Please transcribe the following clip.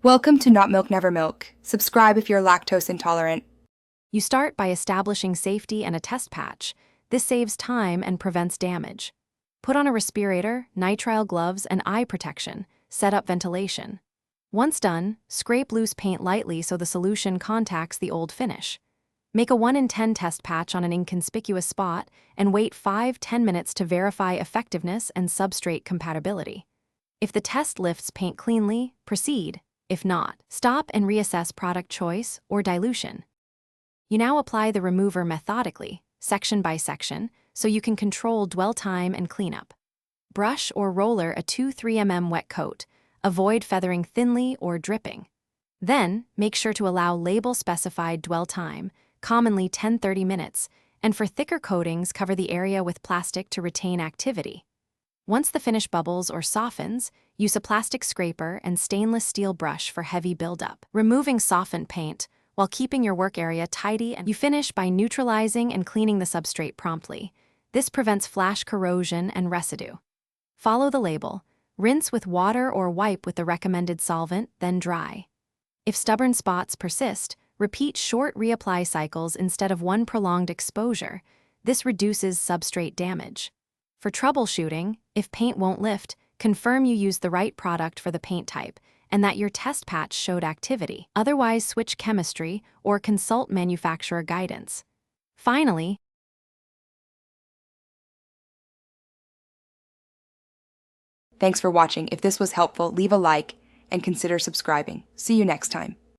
Welcome to Not Milk Never Milk. Subscribe if you're lactose intolerant. You start by establishing safety and a test patch. This saves time and prevents damage. Put on a respirator, nitrile gloves, and eye protection. Set up ventilation. Once done, scrape loose paint lightly so the solution contacts the old finish. Make a 1 in 10 test patch on an inconspicuous spot and wait 5–10 minutes to verify effectiveness and substrate compatibility. If the test lifts paint cleanly, proceed. If not, stop and reassess product choice or dilution. You now apply the remover methodically, section by section, so you can control dwell time and cleanup. Brush or roller a 2–3 mm wet coat. Avoid feathering thinly or dripping. Then, make sure to allow label-specified dwell time, commonly 10–30 minutes, and for thicker coatings, cover the area with plastic to retain activity. Once the finish bubbles or softens, use a plastic scraper and stainless steel brush for heavy buildup, removing softened paint while keeping your work area tidy, and you finish by neutralizing and cleaning the substrate promptly. This prevents flash corrosion and residue. Follow the label. Rinse with water or wipe with the recommended solvent, then dry. If stubborn spots persist, repeat short reapply cycles instead of one prolonged exposure. This reduces substrate damage. For troubleshooting, if paint won't lift, confirm you used the right product for the paint type and that your test patch showed activity. Otherwise, switch chemistry or consult manufacturer guidance. Finally, Thanks for watching. If this was helpful, leave a like and consider subscribing. See you next time.